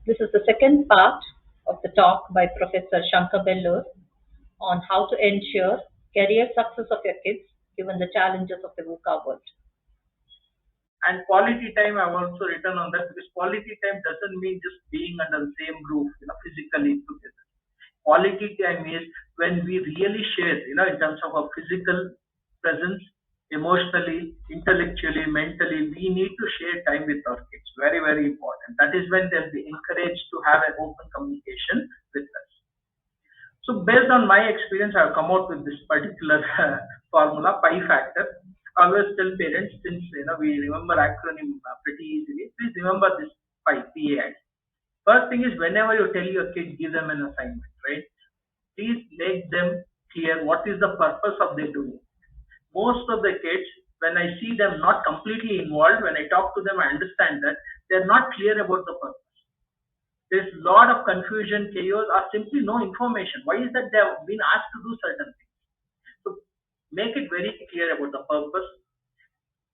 This is the second part of the talk by Professor Shankar Bellur on how to ensure career success of your kids given the challenges of the VUCA world. And quality time, I've also written on that because quality time doesn't mean just being under the same roof, physically together. Quality time is when we really share, in terms of our physical presence, emotionally, intellectually, mentally, we need to share time with our kids. Very, very important. That is when they'll be encouraged to have an open communication with us. So based on my experience, I've come out with this particular formula, pi factor. I always tell parents, since we remember acronym pretty easily, please remember this pi, PAI. First thing is, whenever you tell your kid, give them an assignment, right? Please make them clear what is the purpose of their doing. Most of the kids, when I see them not completely involved, when I talk to them, I understand that they're not clear about the purpose. There's a lot of confusion, chaos, or simply no information. Why is that they have been asked to do certain things? So make it very clear about the purpose.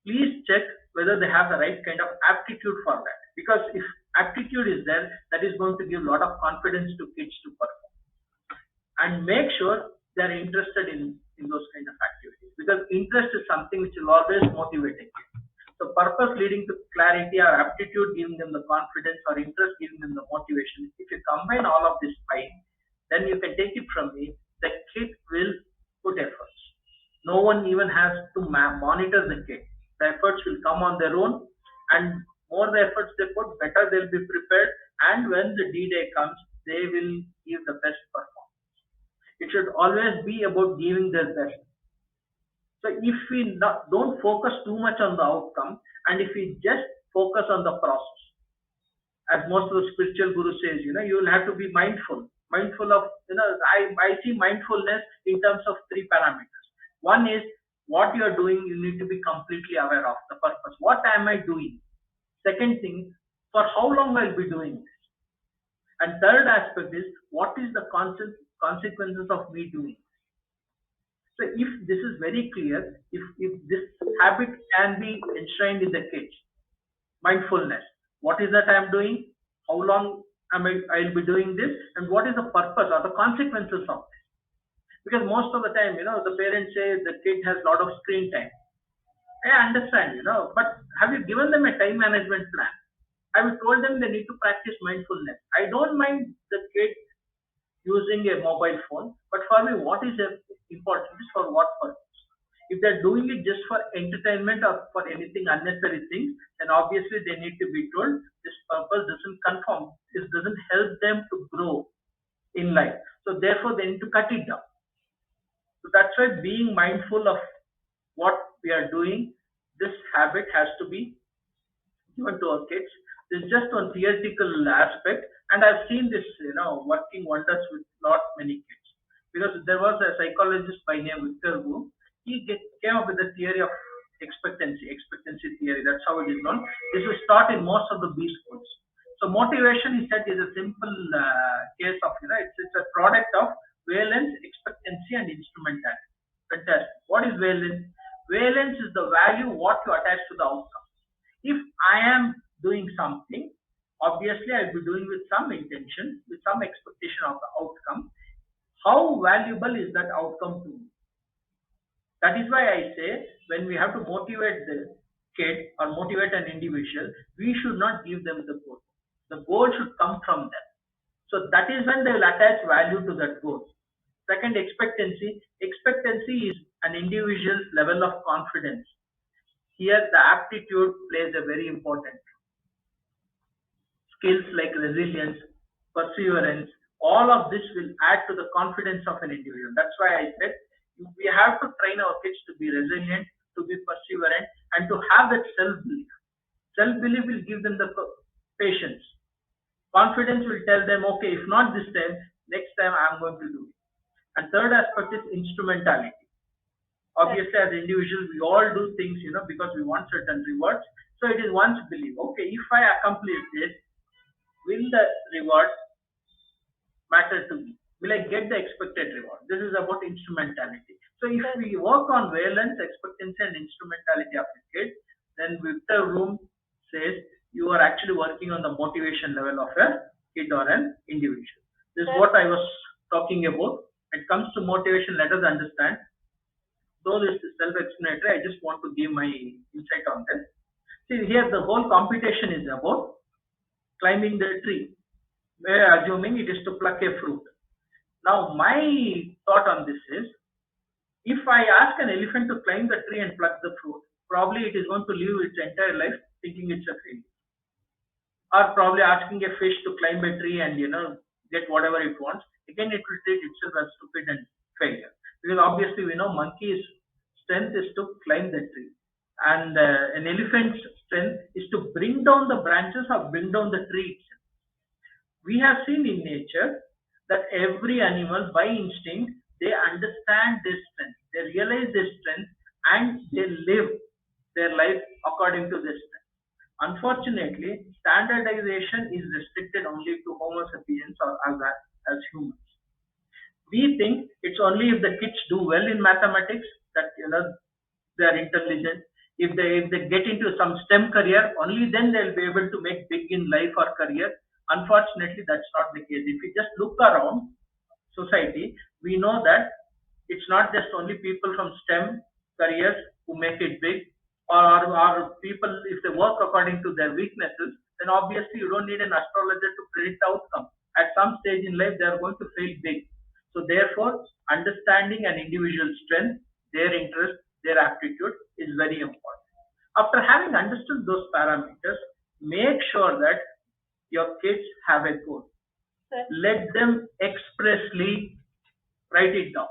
Please check whether they have the right kind of aptitude for that. Because if aptitude is there, that is going to give a lot of confidence to kids to perform. And make sure they're interested in those kind of activities. Because interest is something which will always motivate a kid. So purpose leading to clarity, or aptitude giving them the confidence, or interest giving them the motivation. If you combine all of this five, then you can take it from me. The kid will put efforts. No one even has to monitor the kid. The efforts will come on their own, and more the efforts they put, better they'll be prepared. And when the D-Day comes, they will give the best performance. It should always be about giving their best. So if we don't focus too much on the outcome, and if we just focus on the process, as most of the spiritual guru says, you will have to be mindful. Mindful of, I see mindfulness in terms of three parameters. One is what you are doing, you need to be completely aware of the purpose. What am I doing? Second thing, for how long I'll be doing this? And third aspect is, what is the consequences of me doing? So if this is very clear, if this habit can be enshrined in the kids, mindfulness, what is that I am doing? How long I'll be doing this? And what is the purpose or the consequences of this? Because most of the time, the parents say the kid has a lot of screen time. I understand, but have you given them a time management plan? Have you told them they need to practice mindfulness? I don't mind the kid using a mobile phone, but for me, what is important is for what purpose. If they're doing it just for entertainment or for anything unnecessary things, then obviously they need to be told this purpose doesn't conform. This doesn't help them to grow in life. So therefore, they need to cut it down. So that's why being mindful of what we are doing, this habit has to be given to our kids. This is just one theoretical aspect, and I've seen this, working wonders with many kids. Because there was a psychologist by name Victor Wu. He came up with the theory of expectancy theory. That's how it is known. This is taught in most of the B schools. So motivation, he said, is a simple case of, it's a product of valence, expectancy, and instrumentality. Fantastic. What is valence? Valence is the value what you attach to the outcome. If I am doing something, obviously I'll be doing with some intention, with some expectation of the outcome. How valuable is that outcome to me? That is why I say, when we have to motivate the kid or motivate an individual, we should not give them the goal. The goal should come from them. So that is when they will attach value to that goal. Second, expectancy. Expectancy is an individual's level of confidence. Here, the aptitude plays a very important role. Skills like resilience, perseverance, all of this will add to the confidence of an individual. That's why I said we have to train our kids to be resilient, to be perseverant, and to have that self-belief. Self-belief will give them the patience. Confidence will tell them, okay, if not this time, next time I'm going to do it. And third aspect is instrumentality. Obviously, as individuals, we all do things, because we want certain rewards. So it is one's belief. Okay, if I accomplish this, will the reward matter to me? Will I get the expected reward? This is about instrumentality. So if we work on valence, expectancy, and instrumentality of the kid, then Victor Room says you are actually working on the motivation level of a kid or an individual. This is what I was talking about. When it comes to motivation, let us understand. Though this is self-explanatory, I just want to give my insight on this. See, here the whole competition is about climbing the tree. We're assuming it is to pluck a fruit. Now, my thought on this is, if I ask an elephant to climb the tree and pluck the fruit, probably it is going to live its entire life thinking it's a failure. Or probably asking a fish to climb a tree and get whatever it wants. Again, it will treat itself as stupid and failure. Because obviously we know monkey's strength is to climb the tree, and an elephant's strength is to bring down the branches or bring down the tree itself. We have seen in nature that every animal, by instinct, they understand their strength, they realize their strength, and they live their life according to their strength. Unfortunately, standardization is restricted only to Homo sapiens or as humans. We think it's only if the kids do well in mathematics that they are intelligent. If they get into some STEM career, only then they'll be able to make big in life or career. Unfortunately, that's not the case. If we just look around society, we know that it's not just only people from STEM careers who make it big, or people, if they work according to their weaknesses, then obviously you don't need an astrologer to predict the outcome. At some stage in life, they are going to fail big. So therefore, understanding an individual's strength, their interest, their aptitude is very important. After having understood those parameters, make sure that your kids have a goal. Let them expressly write it down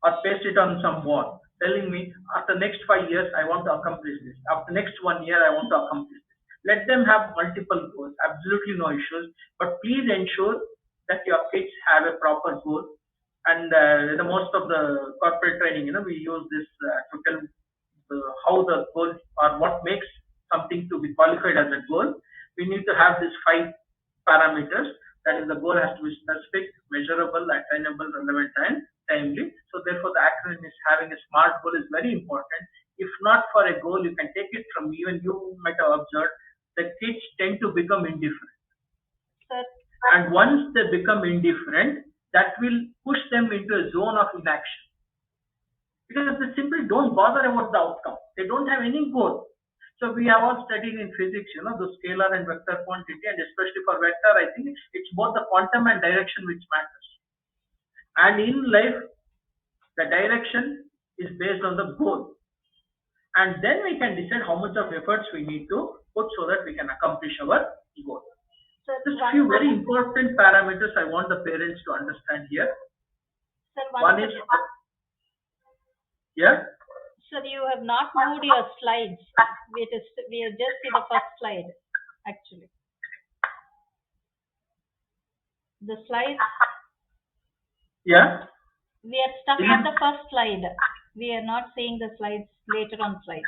or paste it on some wall, telling me after next 5 years I want to accomplish this. After next 1 year I want to accomplish this. Let them have multiple goals. Absolutely no issues. But please ensure that your kids have a proper goal. And the most of the corporate training, we use this to tell how the goal or what makes something to be qualified as a goal. We need to have these 5 parameters. That is, the goal has to be specific, measurable, attainable, relevant, and timely. So therefore, the acronym is having a SMART goal is very important. If not for a goal, you can take it from me, and you might have observed the kids tend to become indifferent. And once they become indifferent, that will push them into a zone of inaction. Because they simply don't bother about the outcome. They don't have any goal. So we have all studied in physics, the scalar and vector quantity, and especially for vector, I think it's both the quantum and direction which matters. And in life, the direction is based on the goal. And then we can decide how much of efforts we need to put so that we can accomplish our goal. So just a few very important parameters I want the parents to understand here. Sir, one is, yeah? Sir, you have not moved your slides. We just see the first slide, actually. The slides. Yeah. We are stuck at the first slide. We are not seeing the slides later on slides.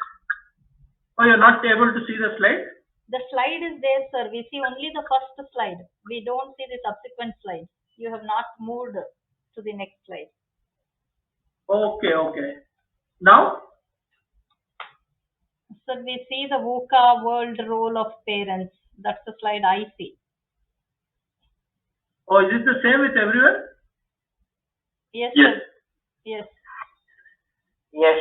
Oh, you're not able to see the slide? The slide is there, sir. We see only the first slide. We don't see the subsequent slides. You have not moved to the next slide. Okay. Now? So we see the VUCA world role of parents. That's the slide I see. Oh, is it the same with everyone? Yes, sir. Yes. Yes,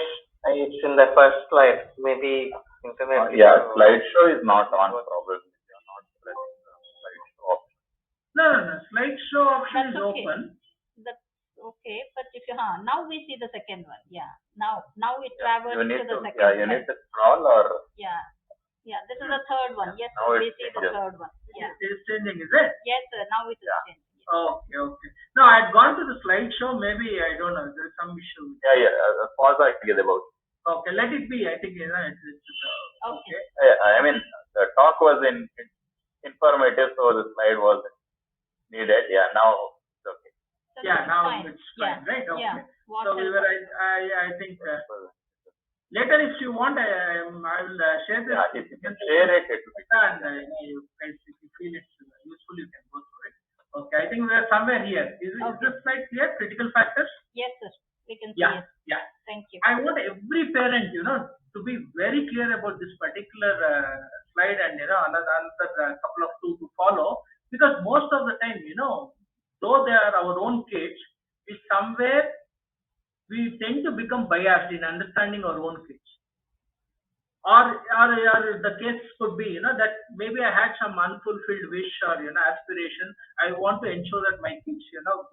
it's in the first slide. Maybe internet. Slideshow is not on probably. You're not pressing the slideshow option. No. Slideshow option is okay. open. That's okay, but if you now we see the second one. Yeah. Now it travels to the second. Yeah, you need to scroll or. Yeah. This is the third one. Yes, now we see the third one. Yeah. It is changing, is it? Yes, sir. Now it is changing. Okay. No, I had gone to the slideshow. Maybe I don't know. There's some issue. Yeah. Pause I forget about. Okay, let it be. I think it's okay. I mean, the talk was informative, so the slide was needed. Yeah, now it's okay. So now fine. it's fine, right? Okay. Yeah. So we were. I think later, if you want, I will share this. Yeah, if you can share it, it will be. And if you feel it's useful, you can go through it. Okay, I think we are somewhere here. Is this slide clear? Critical factors? Yes, sir. We can see it. Yeah. Thank you. I want every parent, to be very clear about this particular slide and another couple of two to follow. Because most of the time, though they are our own kids, we somewhere we tend to become biased in understanding our own kids. Or the case could be, that maybe I had some unfulfilled wish or aspiration. I want to ensure that my kids,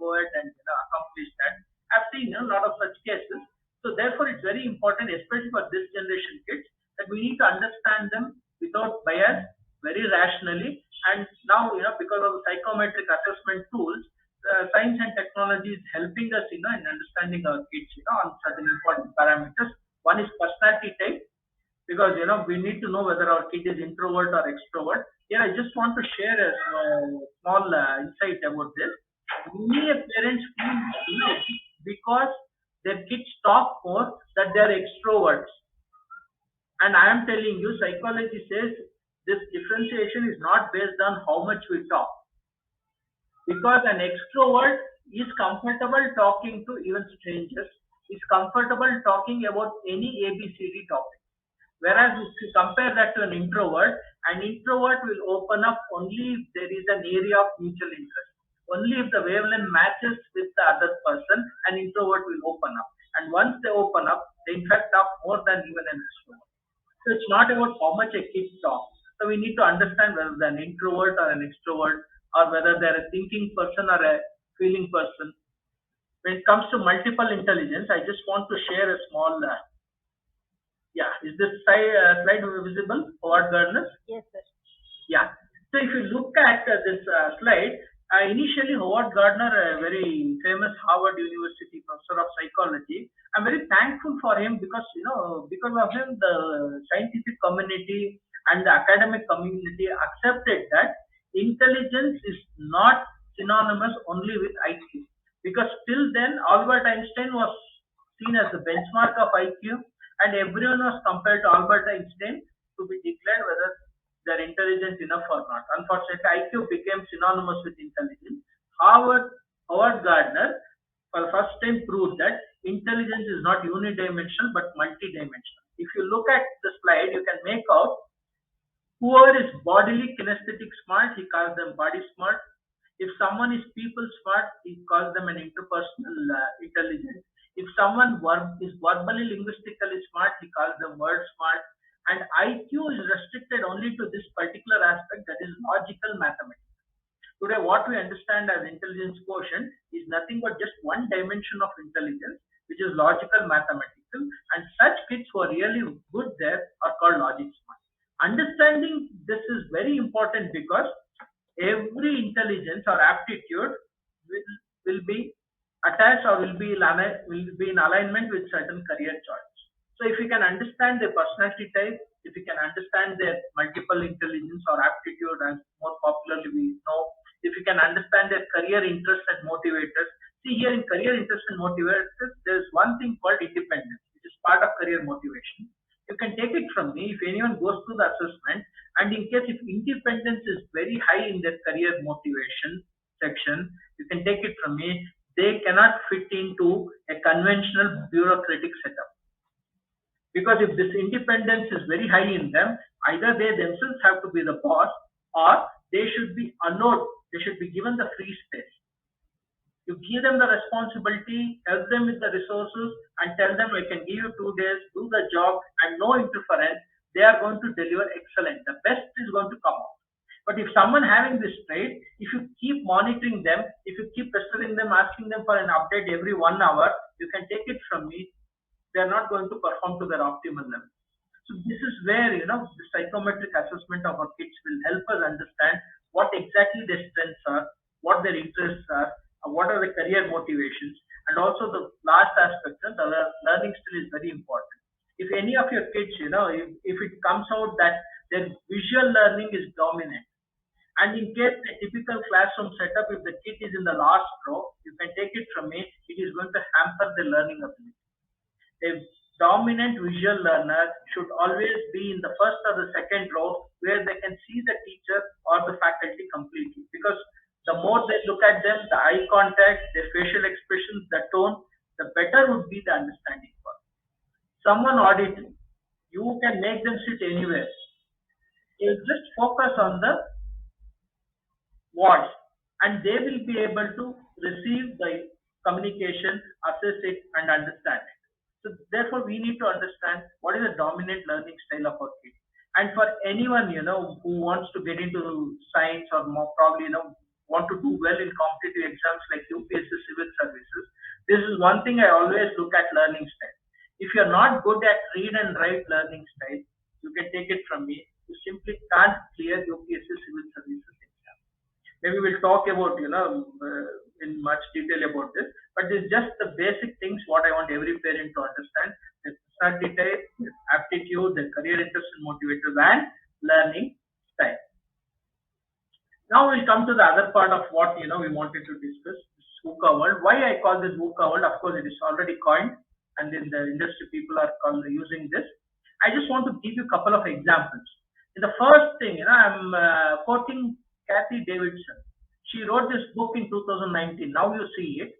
go ahead and accomplish that. I've seen a lot of such cases. So therefore, it's very important, especially for this generation kids, that we need to understand them without bias, very rationally. And now, because of the psychometric assessment tools, science and technology is helping us, in understanding our kids, on certain important parameters. One is personality type, because we need to know whether our kid is introvert or extrovert. Yeah, I just want to share a small insight about this. Many parents feel because their kids talk more that they are extroverts, and I am telling you, psychology says this differentiation is not based on how much we talk, because an extrovert is comfortable talking to even strangers, is comfortable talking about any ABCD topic. Whereas if you compare that to an introvert will open up only if there is an area of mutual interest. Only if the wavelength matches with the other person, an introvert will open up. And once they open up, they in fact talk more than even an extrovert. So it's not about how much a kid talks. So we need to understand whether they're an introvert or an extrovert, or whether they're a thinking person or a feeling person. When it comes to multiple intelligence, I just want to share a small yeah, is this slide visible? Howard Gardner? Yes, sir. Yeah. So if you look at this slide, initially Howard Gardner, a very famous Harvard University professor of psychology, I'm very thankful for him because because of him the scientific community and the academic community accepted that intelligence is not synonymous only with IQ. Because till then Albert Einstein was seen as the benchmark of IQ, and everyone was compared to Albert Einstein to be declared whether they're intelligent enough or not. Unfortunately, IQ became synonymous with intelligence. Howard Gardner, for the first time, proved that intelligence is not unidimensional but multidimensional. If you look at the slide, you can make out whoever is bodily kinesthetic smart, he calls them body smart. If someone is people smart, he calls them an interpersonal intelligence. If someone is verbally linguistically smart, he calls them word smart. And IQ is restricted only to this particular aspect, that is logical mathematics. Today, what we understand as intelligence quotient is nothing but just one dimension of intelligence, which is logical mathematical. And such kids who are really good there are called logic smart. Understanding this is very important because every intelligence or aptitude will be attached or will be in alignment with certain career choice. So if you can understand their personality type, if you can understand their multiple intelligence or aptitude, as more popularly we know, if you can understand their career interests and motivators. See, here in career interests and motivators, there's one thing called independence, which is part of career motivation. You can take it from me if anyone goes through the assessment, and in case if independence is very high in their career motivation section, you can take it from me, they cannot fit into a conventional bureaucratic setup. Because if this independence is very high in them, either they themselves have to be the boss, or they should be allowed, they should be given the free space. You give them the responsibility, help them with the resources, and tell them, I can give you 2 days, do the job, and no interference. They are going to deliver excellent. The best is going to come out. But if someone having this trait, if you keep monitoring them, if you keep pestering them, asking them for an update every 1 hour, you can take it from me, they are not going to perform to their optimal level. So this is where, the psychometric assessment of our kids will help us understand what exactly their strengths are, what their interests are, what are the career motivations, and also the last aspect, the learning skill is very important. If any of your kids, if it comes out that their visual learning is dominant, and in case the typical classroom setup, if the kid is in the last row, you can take it from me, it is going to hamper the learning ability. A dominant visual learner should always be in the first or the second row where they can see the teacher or the faculty completely, because the more they look at them, the eye contact, their facial expressions, the tone, the better would be the understanding for someone auditing. You can make them sit anywhere. You just focus on the voice, and they will be able to receive the communication, assess it, and understand it. So therefore, we need to understand what is the dominant learning style of our kid. And for anyone who wants to get into science or more probably want to do well in competitive exams like UPSC civil services, this is one thing I always look at learning style. If you're not good at read and write learning style, you can take it from me. You simply can't clear UPSC civil services exam. Maybe we'll talk about in much detail about this, but this is just the basic things what I want every parent to understand: the personality type, the aptitude, the career interest and motivators, and learning style. Now we'll come to the other part of what we wanted to discuss, this VUCA world. Why I call this VUCA world? Of course, it is already coined, and in the industry people are using this. I just want to give you a couple of examples. In the first thing, I'm quoting Kathy Davidson. She wrote this book in 2019. Now you see it.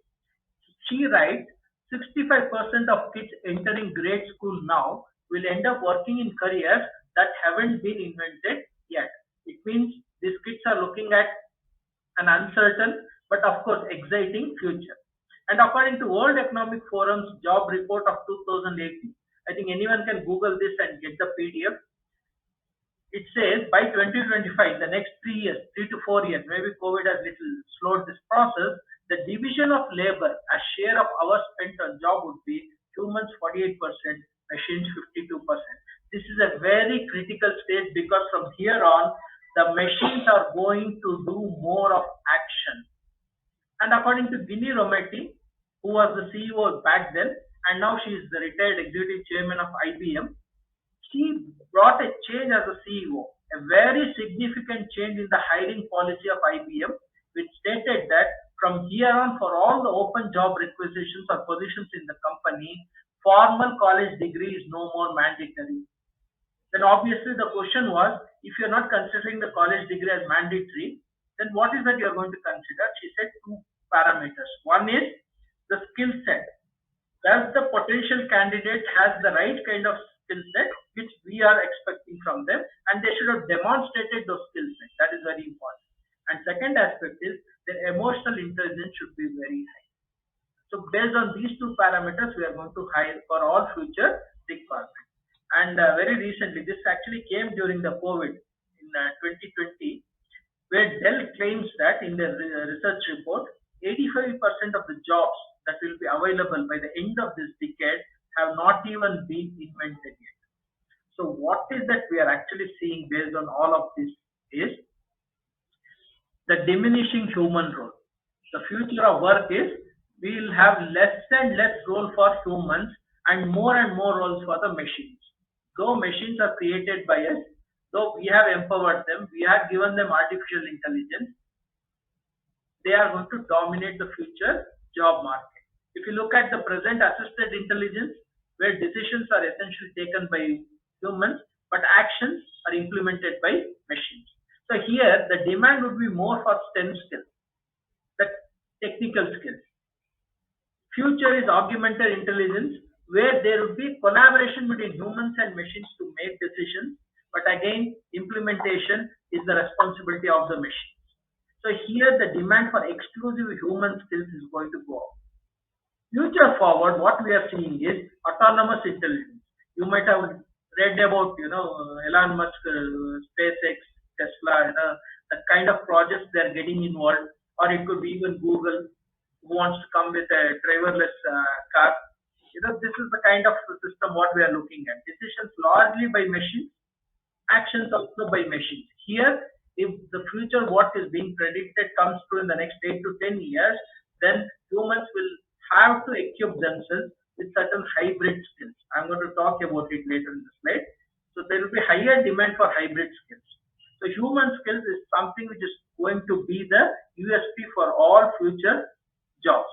She writes 65% of kids entering grade school now will end up working in careers that haven't been invented yet. It means these kids are looking at an uncertain but of course exciting future. And according to World Economic Forum's job report of 2018, I think anyone can Google this and get the PDF. It says by 2025, the next 3 years, 3 to 4 years, maybe COVID has little slowed this process, the division of labor as share of hours spent on job would be humans 48%, machines 52%. This is a very critical stage because from here on, the machines are going to do more of action. And according to Ginny Rometty, who was the CEO back then, and now she is the retired executive chairman of IBM, she brought a change as a CEO, a very significant change in the hiring policy of IBM, which stated that from here on, for all the open job requisitions or positions in the company, formal college degree is no more mandatory. Then obviously the question was, if you're not considering the college degree as mandatory, then what is that you're going to consider? She said two parameters. One is the skill set. Does the potential candidate has the right kind of skill set which we are expecting from them, and they should have demonstrated those skill sets. That is very important. And second aspect is their emotional intelligence should be very high. So based on these two parameters, we are going to hire for all future requirements. And very recently, this actually came during the COVID in 2020, where Dell claims that in the research report, 85% of the jobs that will be available by the end of this decade have not even been invented yet. So what is that we are actually seeing based on all of this is the diminishing human role. The future of work is we will have less and less role for humans and more roles for the machines. Though machines are created by us, though we have empowered them, we have given them artificial intelligence, they are going to dominate the future job market. If you look at the present assisted intelligence, where decisions are essentially taken by humans, but actions are implemented by machines. So here, the demand would be more for STEM skills, the technical skills. Future is augmented intelligence, where there would be collaboration between humans and machines to make decisions, but again, implementation is the responsibility of the machines. So here, the demand for exclusive human skills is going to go up. Future forward, what we are seeing is autonomous intelligence. You might have read about, Elon Musk, SpaceX, Tesla, the kind of projects they are getting involved, or it could be even Google, who wants to come with a driverless car. This is the kind of system what we are looking at. Decisions largely by machines, actions also by machines. Here, if the future what is being predicted comes true in the next 8 to 10 years, then humans will have to equip themselves with certain hybrid skills. I'm going to talk about it later in the slide. So there will be higher demand for hybrid skills. So human skills is something which is going to be the USP for all future jobs.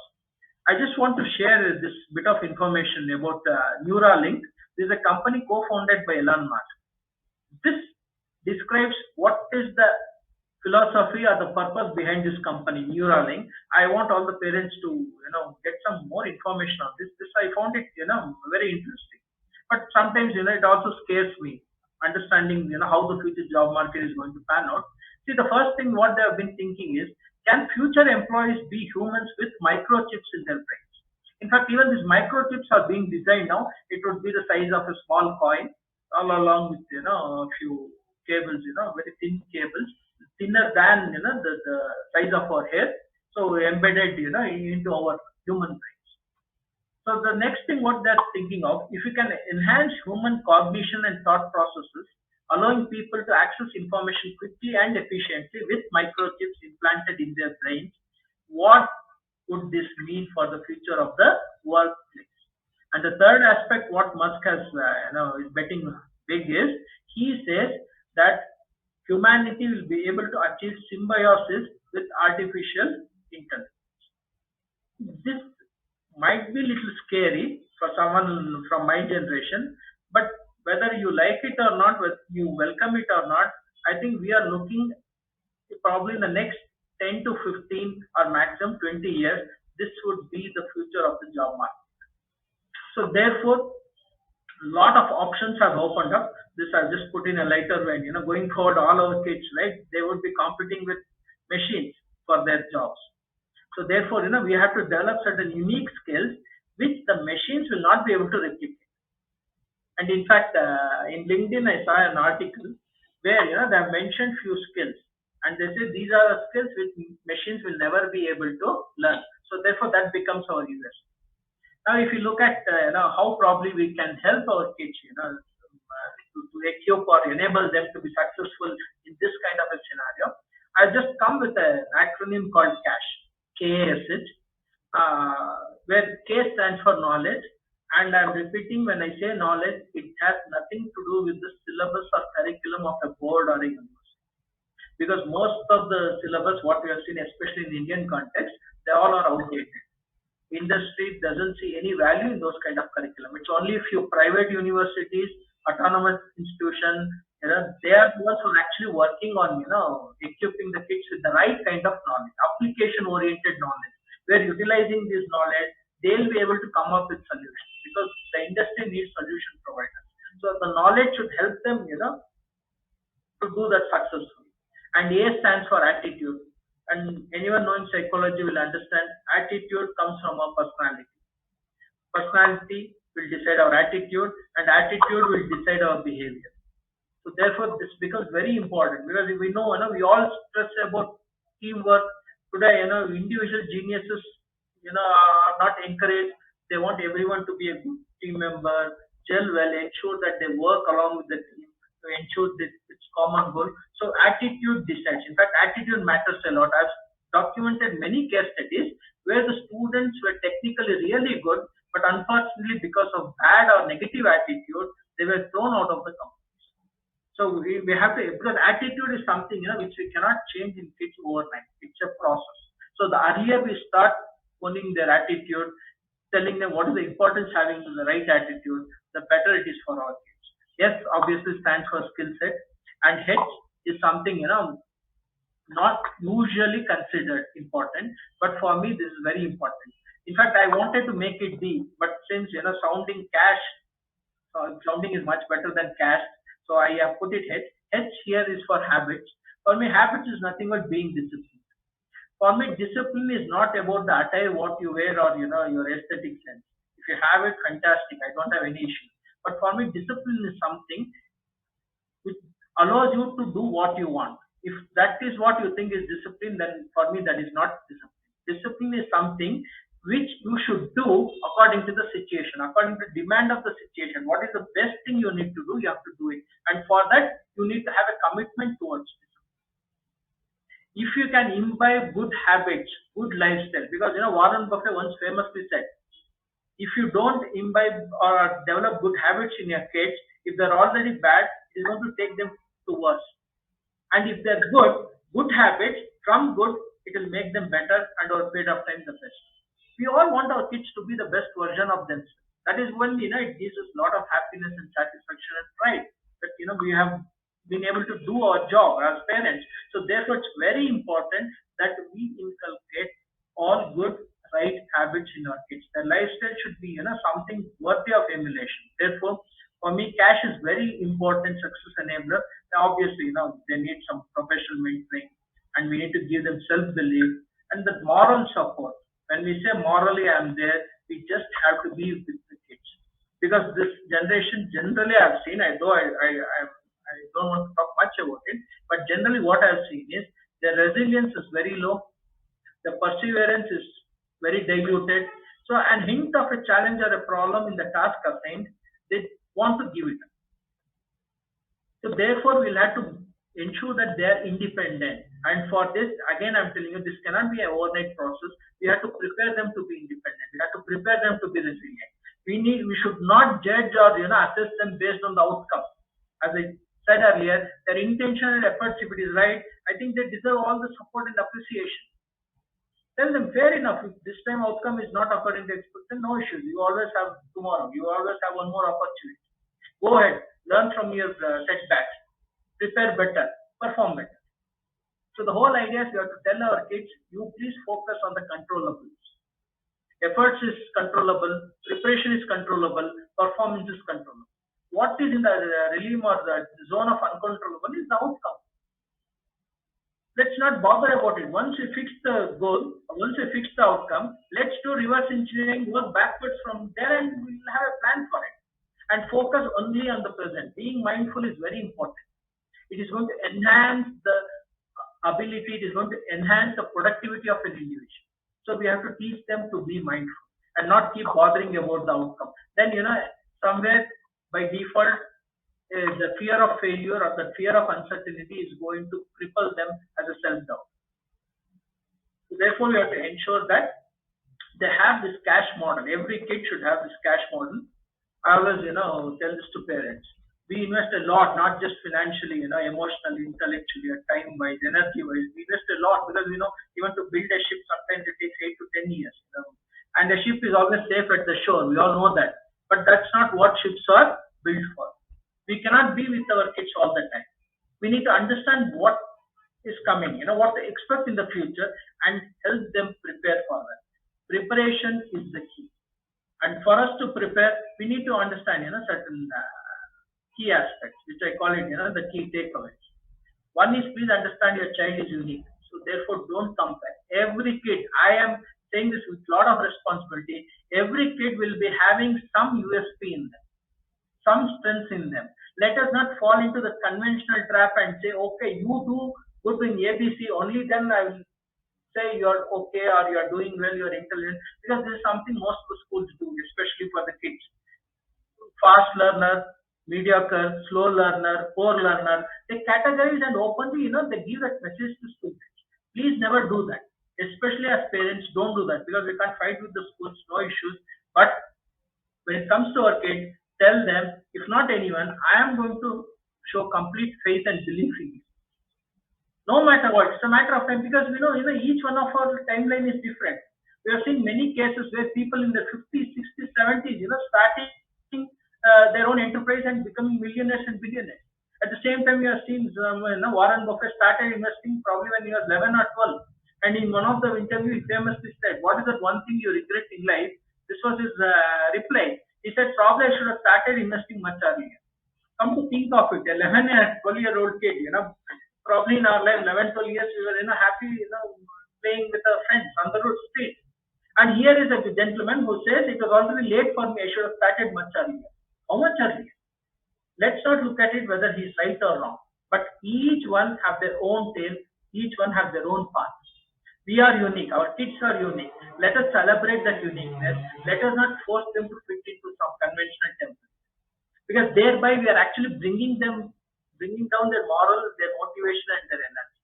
I just want to share this bit of information about Neuralink. This is a company co-founded by Elon Musk. This describes what is the philosophy or the purpose behind this company, Neuralink. I want all the parents to, get some more information on this. I found it, very interesting. But sometimes, it also scares me, understanding, how the future job market is going to pan out. See, the first thing what they have been thinking is, can future employees be humans with microchips in their brains? In fact, even these microchips are being designed now. It would be the size of a small coin, all along with a few cables, very thin cables, thinner than the size of our hair. So embedded, into our human brains. So the next thing what they're thinking of, if you can enhance human cognition and thought processes, allowing people to access information quickly and efficiently with microchips implanted in their brains, what would this mean for the future of the workplace? And the third aspect, what Musk has, is betting big is, he says that humanity will be able to achieve symbiosis with artificial intelligence. This might be a little scary for someone from my generation, but whether you like it or not, whether you welcome it or not, I think we are looking probably in the next 10 to 15 or maximum 20 years, this would be the future of the job market. So therefore, a lot of options have opened up. This I've just put in a lighter vein. Going forward, all our kids, right, they would be competing with machines for their jobs. So therefore, we have to develop certain unique skills which the machines will not be able to replicate. And in fact, in LinkedIn, I saw an article where they have mentioned few skills, and they say these are the skills which machines will never be able to learn. So therefore, that becomes our USP. Now, if you look at how probably we can help our kids, to equip or enable them to be successful in this kind of a scenario, I just come with an acronym called CASH, KASH, where K stands for knowledge, and I'm repeating when I say knowledge, it has nothing to do with the syllabus or curriculum of a board or a university. Because most of the syllabus, what we have seen, especially in the Indian context, they all are outdated. Industry doesn't see any value in those kind of curriculum. It's only a few private universities, autonomous institutions, they are the ones who are actually working on, equipping the kids with the right kind of knowledge, application-oriented knowledge, where utilizing this knowledge, they'll be able to come up with solutions because the industry needs solution providers. So the knowledge should help them, to do that successfully. And A stands for attitude. And anyone knowing psychology will understand attitude comes from our personality. Personality will decide our attitude, and attitude will decide our behavior. So therefore, this becomes very important because we know, we all stress about teamwork. Today, individual geniuses, are not encouraged. They want everyone to be a good team member, gel well, ensure that they work along with the team to ensure that it's common goal. So attitude decides. In fact, attitude matters a lot. I've documented many case studies where the students were technically really good, but unfortunately because of bad or negative attitude, they were thrown out of the company. So we have to, because attitude is something, which we cannot change in kids overnight. It's a process. So the earlier we start owning their attitude, telling them what is the importance having the right attitude, the better it is for our kids. Yes, obviously stands for skill set, and H is something, not usually considered important, but for me this is very important. In fact, I wanted to make it D, but since sounding cash, sounding is much better than cash, so I have put it H. H here is for habits. For me, habits is nothing but being disciplined. For me, discipline is not about the attire what you wear or your aesthetic sense. If you have it, fantastic. I don't have any issue. But for me, discipline is something which allows you to do what you want. If that is what you think is discipline, then for me that is not discipline. Discipline is something which you should do according to the situation, according to the demand of the situation. What is the best thing you need to do? You have to do it. And for that, you need to have a commitment towards it. If you can imbibe good habits, good lifestyle, because Warren Buffett once famously said, if you don't imbibe or develop good habits in your kids, if they're already bad, it's going to take them to worse. And if they're good habits, from good, it will make them better and over a period of time the best. We all want our kids to be the best version of themselves. That is when it gives us a lot of happiness and satisfaction and pride that we have been able to do our job as parents. So therefore, it's very important that we inculcate all good, right habits in our kids. Their lifestyle should be something worthy of emulation. Therefore, For me, cash is very important success enabler. Now, obviously, they need some professional mentoring, and we need to give them self-belief and the moral support. When we say morally I'm there, we just have to be with the kids. Because this generation, generally I've seen, I don't want to talk much about it, but generally what I've seen is their resilience is very low, the perseverance is very diluted. So, an hint of a challenge or a problem in the task assigned, they want to give it. So, therefore, we'll have to ensure that they are independent. And for this, again, I'm telling you, this cannot be an overnight process. We have to prepare them to be independent. We have to prepare them to be resilient. We should not judge or assess them based on the outcome. As I said earlier, their intention and efforts, if it is right, I think they deserve all the support and appreciation. Tell them fair enough. If this time outcome is not according to expectation, no issues. You always have tomorrow. You always have one more opportunity. Go ahead, learn from your setbacks, prepare better, perform better. So the whole idea is we have to tell our kids, you please focus on the controllables. Efforts is controllable, preparation is controllable, performance is controllable. What is in the realm or the zone of uncontrollable is the outcome. Let's not bother about it. Once we fix the goal, once we fix the outcome, let's do reverse engineering, work backwards from there, and we'll have a plan for it. And focus only on the present. Being mindful is very important. It is going to enhance the ability, it is going to enhance the productivity of an individual. So we have to teach them to be mindful and not keep bothering about the outcome. Then, somewhere by default, the fear of failure or the fear of uncertainty is going to cripple them as a self-doubt. So therefore, we have to ensure that they have this cash model. Every kid should have this cash model. I always, tell this to parents. We invest a lot, not just financially, emotionally, intellectually, time-wise, energy-wise. We invest a lot because, even to build a ship, sometimes it takes 8 to 10 years. And the ship is always safe at the shore. We all know that. But that's not what ships are built for. We cannot be with our kids all the time. We need to understand what is coming, what to expect in the future and help them prepare for that. Preparation is the key. And for us to prepare, we need to understand, certain key aspects, which I call it, the key takeaways. One is please understand your child is unique. So therefore, don't compare. Every kid, I am saying this with a lot of responsibility, every kid will be having some USP in them, some strengths in them. Let us not fall into the conventional trap and say, okay, you do good in ABC, only then I will say you're okay or you're doing well, you're intelligent, because this is something most of the schools do, especially for the kids. Fast learner, mediocre, slow learner, poor learner, they categorize and openly, they give that message to students. Please never do that. Especially as parents, don't do that because we can't fight with the schools, no issues. But when it comes to our kids, tell them, if not anyone, I am going to show complete faith and belief in you. No matter what, it's a matter of time because each one of our timeline is different. We have seen many cases where people in the 50s, 60s, 70s, starting their own enterprise and becoming millionaires and billionaires. At the same time, we have seen Warren Buffett started investing probably when he was 11 or 12. And in one of the interviews, he famously said, what is that one thing you regret in life? This was his reply. He said, probably I should have started investing much earlier. Come to think of it, 11 and 12-year-old kid, probably in our life, 11, 12 years, we were, happy, playing with our friends on the road street. And here is a gentleman who says, it was already late for me, I should have started much earlier. How much earlier? Let's not look at it whether he's right or wrong. But each one have their own tale, each one have their own path. We are unique, our kids are unique. Let us celebrate that uniqueness. Let us not force them to fit into some conventional template. Because thereby we are actually bringing down their moral, their motivation and their energy.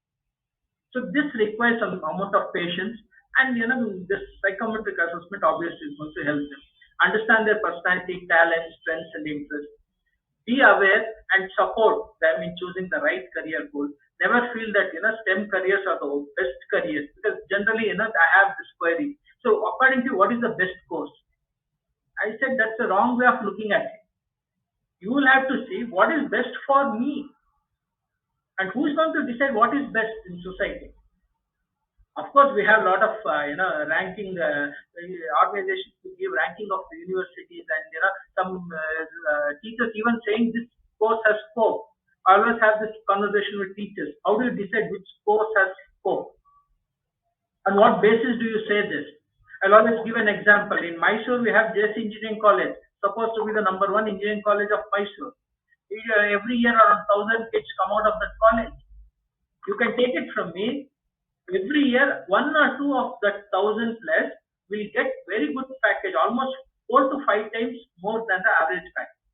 So this requires some amount of patience and this psychometric assessment obviously is going to help them. Understand their personality, talents, strengths and interests. Be aware and support them in choosing the right career goal. Never feel that STEM careers are the best careers because generally I have this query. So according to you, what is the best course? I said that's the wrong way of looking at it. You will have to see what is best for me and who is going to decide what is best in society. Of course, we have a lot of ranking organizations to give ranking of the universities, and some teachers even saying this course has scope. I always have this conversation with teachers. How do you decide which course has scope? On what basis do you say this? I'll always give an example. In Mysore, we have JC Engineering College, supposed to be the number one engineering college of Mysore. Every year, around 1,000 kids come out of that college. You can take it from me. Every year, one or two of that 1,000 plus will get very good package, almost 4 to 5 times more than the average package.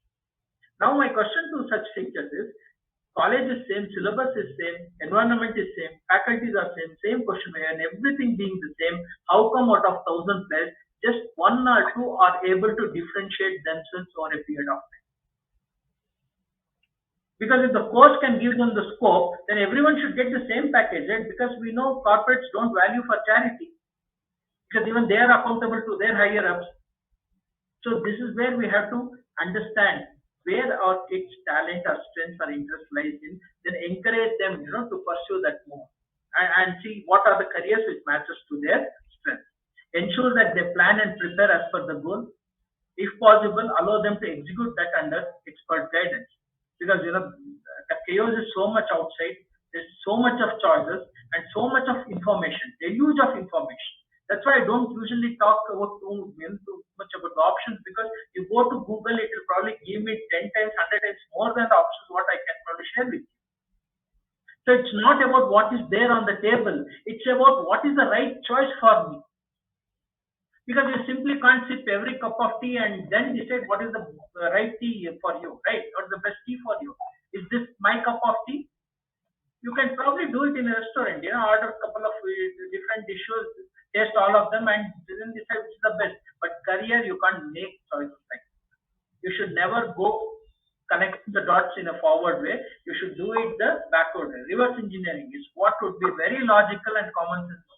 Now, my question to such teachers is: college is same, syllabus is same, environment is same, faculties are same questionnaire, and everything being the same. How come out of 1,000 plus, just one or two are able to differentiate themselves over a period of time? Because if the course can give them the scope, then everyone should get the same package, right? Because we know corporates don't value for charity, because even they are accountable to their higher ups. So this is where we have to understand where our kids' talent or strengths or interest lies in, then encourage them, to pursue that more, and see what are the careers which matches to their strengths. Ensure that they plan and prepare as per the goal. If possible, allow them to execute that under expert guidance. Because the chaos is so much outside, there's so much of choices and so much of information, deluge of information. That's why I don't usually talk about too much about the options, because you go to Google, it will probably give me 10 times, 100 times more than the options what I can probably share with you. So it's not about what is there on the table, it's about what is the right choice for me. Because you simply can't sip every cup of tea and then decide what is the right tea for you, right? Or the best tea for you. Is this my cup of tea? You can probably do it in a restaurant, order a couple of different dishes, taste all of them, and then decide which is the best. But career, you can't make choices like that. You should never go connect the dots in a forward way. You should do it the backward way. Reverse engineering is what would be very logical and common sense.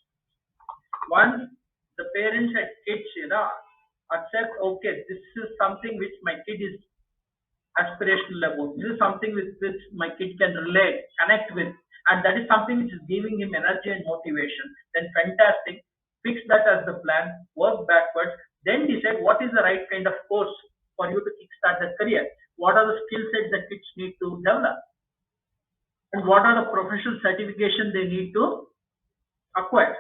Once the parents and kids, accept, okay, this is something which my kid is aspirational about. This is something with which my kid can relate, connect with, and that is something which is giving him energy and motivation. Then fantastic. Fix that as the plan, work backwards, then decide what is the right kind of course for you to kickstart that career. What are the skill sets that kids need to develop? And what are the professional certification they need to acquire?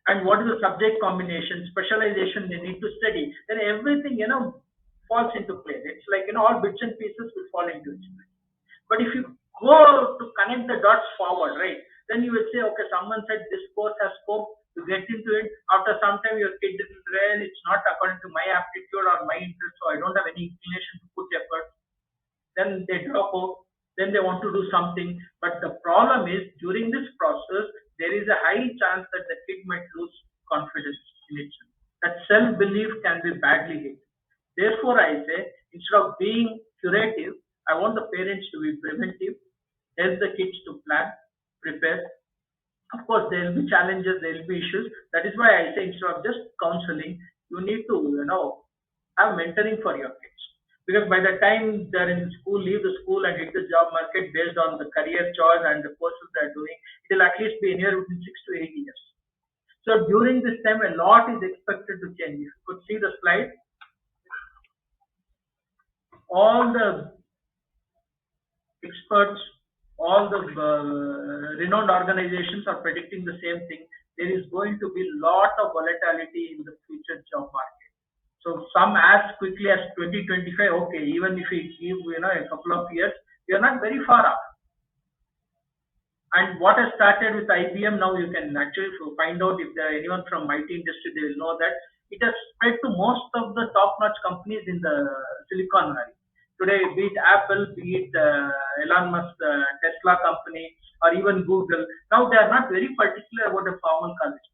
And what is the subject combination, specialization they need to study, then everything, falls into place. It's like, all bits and pieces will fall into its place. But if you go to connect the dots forward, right, then you will say, okay, someone said this course has scope to get into it. After some time, your kid didn't realize it's not according to my aptitude or my interest, so I don't have any inclination to put effort. Then they drop off, then they want to do something. But the problem is, during this process, there is a high chance that the kid might lose confidence in itself. That self-belief can be badly hit. Therefore, I say, instead of being curative, I want the parents to be preventive, help the kids to plan, prepare. Of course, there will be challenges, there will be issues. That is why I say, instead of just counseling, you need to, have mentoring for your kids. Because by the time they're in school, leave the school and hit the job market based on the career choice and the courses they're doing, it will at least be anywhere between 6 to 8 years. So during this time, a lot is expected to change. If you could see the slide, all the experts, all the renowned organizations are predicting the same thing. There is going to be a lot of volatility in the future job market. So some as quickly as 2025, okay, even if we give, a couple of years, we are not very far off. And what has started with IBM, now you can actually find out if there are anyone from IT industry, they will know that it has spread to most of the top-notch companies in the Silicon Valley. Today, be it Apple, be it Elon Musk, Tesla company, or even Google, now they are not very particular about a formal college.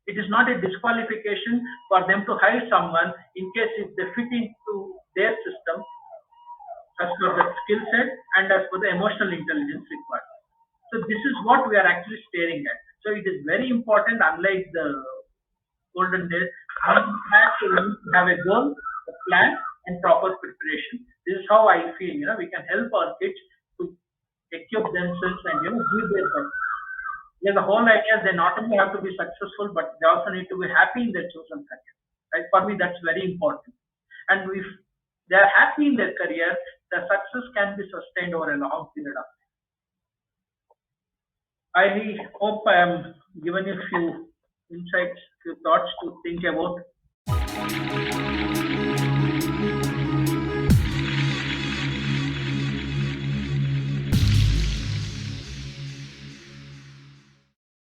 It is not a disqualification for them to hire someone in case if they fit into their system as per the skill set and as per the emotional intelligence required. So this is what we are actually staring at. So it is very important, unlike the golden days, we have to have a goal, a plan, and proper preparation. This is how I feel. We can help our kids to equip themselves and give their best. Yeah, the whole idea is they not only have to be successful, but they also need to be happy in their chosen career. Right? For me, that's very important. And if they are happy in their career, the success can be sustained over a long period of time. I hope I am given you a few insights, few thoughts to think about.